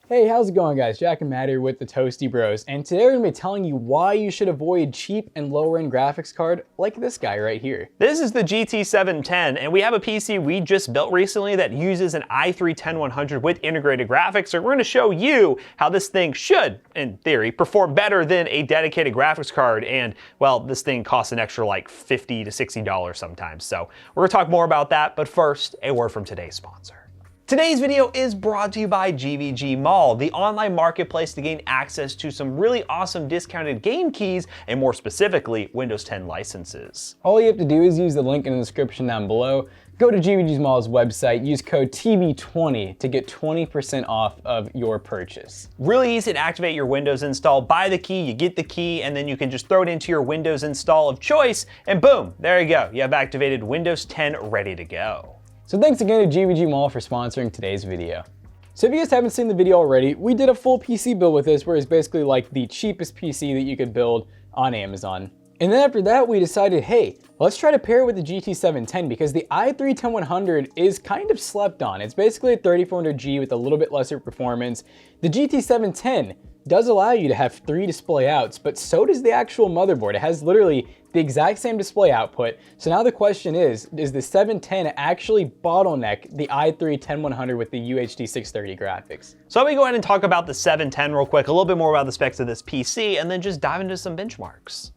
Hey, how's it going guys? Jack and Matt here with the Toasty Bros, and today we're going to be telling you why you should avoid cheap and lower-end graphics card like this guy right here. This is the GT710, and we have a PC we just built recently that uses an i3-10100 with integrated graphics, so we're going to show you how this thing should, in theory, perform better than a dedicated graphics card, and, well, this thing costs an extra like $50 to $60 sometimes, so we're going to talk more about that, but first, a word from today's sponsor. Today's video is brought to you by GVGMall, the online marketplace to gain access to some really awesome discounted game keys and more specifically, Windows 10 licenses. All you have to do is use the link in the description down below, go to GVGMall's website, use code TV20 to get 20% off of your purchase. Really easy to activate your Windows install, buy the key, you get the key, and then you can just throw it into your Windows install of choice, and boom, there you go. You have activated Windows 10 ready to go. So thanks again to GVGMall for sponsoring today's video. So if you guys haven't seen the video already, we did a full PC build with this where it's basically like the cheapest PC that you could build on Amazon. And then after that, we decided, hey, let's try to pair it with the GT710 because the i3-10100 is kind of slept on. It's basically a 3400G with a little bit lesser performance. The GT710 does allow you to have 3 display outs, but so does the actual motherboard. It has literally the exact same display output. So now the question is the 710 actually bottleneck the i3-10100 with the UHD 630 graphics? So let me go ahead and talk about the 710 real quick, a little bit more about the specs of this PC, and then just dive into some benchmarks.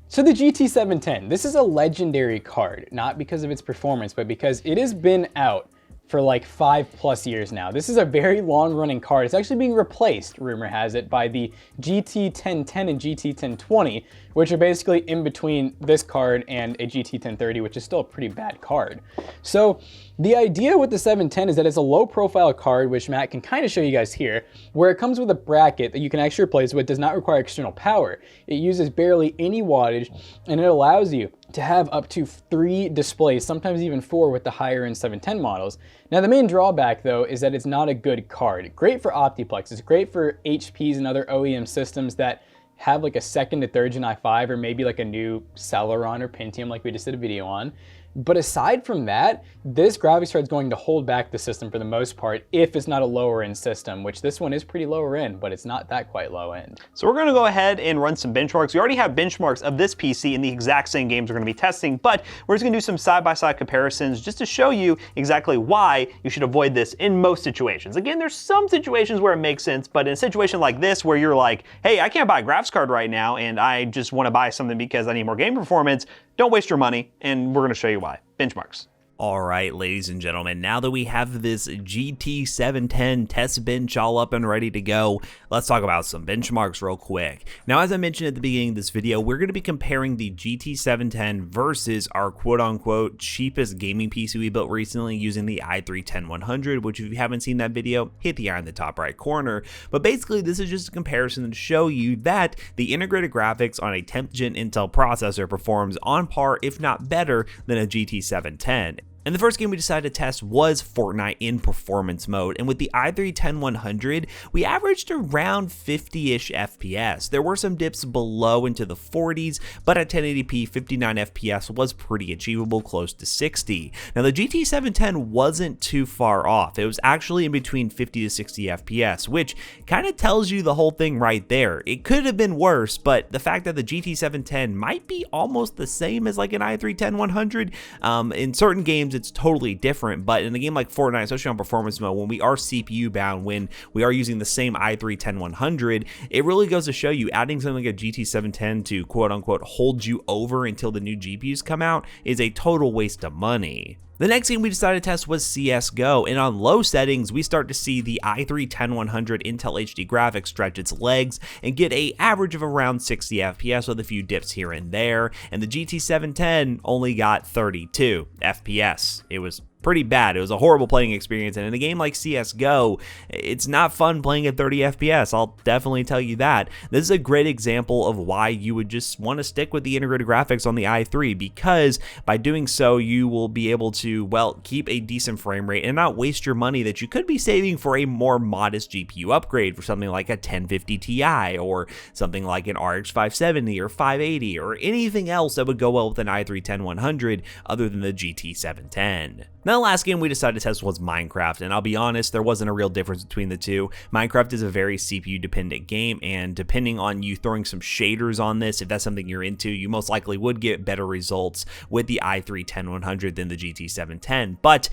So the GT710, this is a legendary card, not because of its performance, but because it has been out for like 5+ years now. This is a very long running card. It's actually being replaced, rumor has it, by the GT1010 and GT1020, which are basically in between this card and a GT1030, which is still a pretty bad card. So the idea with the 710 is that it's a low profile card, which Matt can kind of show you guys here, where it comes with a bracket that you can actually replace with, does not require external power. It uses barely any wattage, and it allows you to have up to 3 displays, sometimes even 4 with the higher end 710 models. Now the main drawback though is that it's not a good card. Great for Optiplex, it's great for HPs and other OEM systems that have like a 2nd to 3rd gen i5 or maybe like a new Celeron or Pentium like we just did a video on. But aside from that, this graphics card is going to hold back the system for the most part if it's not a lower end system, which this one is pretty lower end, but it's not that quite low end. So we're gonna go ahead and run some benchmarks. We already have benchmarks of this PC in the exact same games we're gonna be testing, but we're just gonna do some side-by-side comparisons just to show you exactly why you should avoid this in most situations. Again, there's some situations where it makes sense, but in a situation like this where you're like, hey, I can't buy a graphics card right now and I just wanna buy something because I need more game performance, don't waste your money, and we're gonna show you why. Benchmarks. All right, ladies and gentlemen, now that we have this GT710 test bench all up and ready to go, let's talk about some benchmarks real quick. Now, as I mentioned at the beginning of this video, we're going to be comparing the GT710 versus our quote-unquote cheapest gaming PC we built recently using the i3-10100, which if you haven't seen that video, hit the eye in the top right corner. But basically, this is just a comparison to show you that the integrated graphics on a 10th gen Intel processor performs on par, if not better, than a GT710. And the first game we decided to test was Fortnite in performance mode, and with the i3-10100, we averaged around 50-ish FPS. There were some dips below into the 40s, but at 1080p, 59 FPS was pretty achievable, close to 60. Now the GT710 wasn't too far off. It was actually in between 50 to 60 FPS, which kind of tells you the whole thing right there. It could have been worse, but the fact that the GT710 might be almost the same as like an i3-10100, in certain games it's totally different, but in a game like Fortnite, especially on performance mode, when we are CPU bound, when we are using the same i3-10100, it really goes to show you adding something like a GT710 to quote unquote hold you over until the new GPUs come out is a total waste of money. The next game we decided to test was CSGO, and on low settings, we start to see the i3-10100 Intel HD graphics stretch its legs and get an average of around 60 FPS with a few dips here and there, and the GT710 only got 32 FPS. It was pretty bad. It was a horrible playing experience, and in a game like CSGO, it's not fun playing at 30 FPS, I'll definitely tell you that. This is a great example of why you would just want to stick with the integrated graphics on the i3, because by doing so, you will be able to, well, keep a decent frame rate and not waste your money that you could be saving for a more modest GPU upgrade for something like a 1050 Ti or something like an RX 570 or 580 or anything else that would go well with an i3-10100 other than the GT710. Now, the last game we decided to test was Minecraft, and I'll be honest, there wasn't a real difference between the two. Minecraft is a very CPU dependent game, and depending on you throwing some shaders on this, if that's something you're into, you most likely would get better results with the i3-10100 than the GT710, but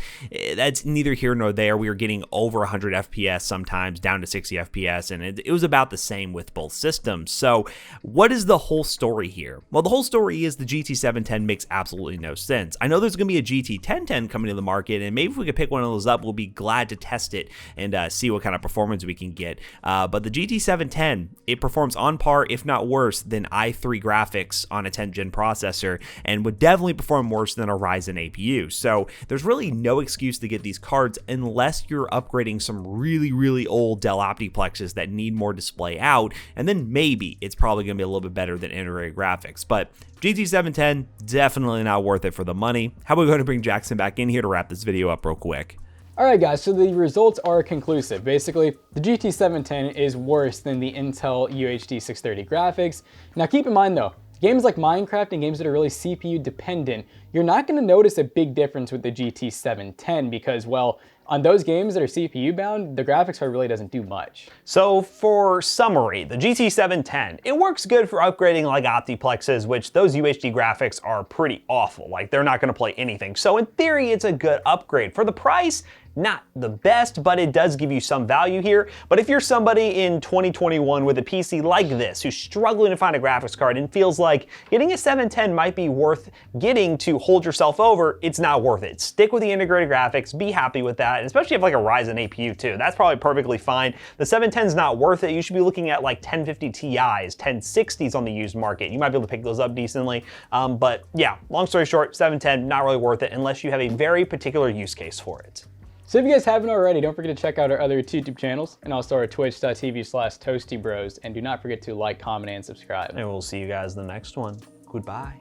that's neither here nor there. We were getting over 100 FPS sometimes, down to 60 FPS, and it was about the same with both systems. So what is the whole story here? Well, the whole story is the GT710 makes absolutely no sense. I know there's going to be a GT1010 coming to the market, and maybe if we could pick one of those up, we'll be glad to test it and see what kind of performance we can get. But the GT710, it performs on par, if not worse, than i3 graphics on a 10th gen processor, and would definitely perform worse than a Ryzen APU. So there's really no excuse to get these cards unless you're upgrading some really old Dell Optiplexes that need more display out, and then maybe it's probably going to be a little bit better than integrated graphics. But GT710, definitely not worth it for the money. How about we go ahead and bring Jackson back in here to wrap this video up real quick? Alright guys, so the results are conclusive. Basically, the GT710 is worse than the Intel UHD 630 graphics. Now keep in mind though, games like Minecraft and games that are really CPU dependent, you're not going to notice a big difference with the GT710 because, well, on those games that are CPU bound, the graphics card really doesn't do much. So for summary, the GT710, it works good for upgrading like Optiplexes, which those UHD graphics are pretty awful. Like they're not going to play anything. So in theory, it's a good upgrade. For the price, not the best, but it does give you some value here. But if you're somebody in 2021 with a PC like this, who's struggling to find a graphics card and feels like getting a 710 might be worth getting to hold yourself over, it's not worth it. Stick with the integrated graphics, be happy with that, and especially if you have like a Ryzen APU too. That's probably perfectly fine. The 710 is not worth it. You should be looking at like 1050 Ti's, 1060s on the used market. You might be able to pick those up decently. But yeah, long story short, 710, not really worth it unless you have a very particular use case for it. So if you guys haven't already, don't forget to check out our other YouTube channels and also our twitch.tv/toastybros, and do not forget to like, comment, and subscribe. And we'll see you guys in the next one. Goodbye.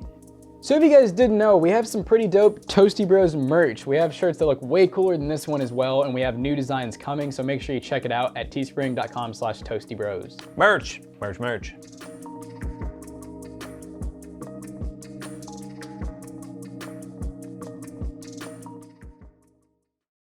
So if you guys didn't know, we have some pretty dope Toasty Bros merch. We have shirts that look way cooler than this one as well, and we have new designs coming, so make sure you check it out at teespring.com/toastybros. Merch.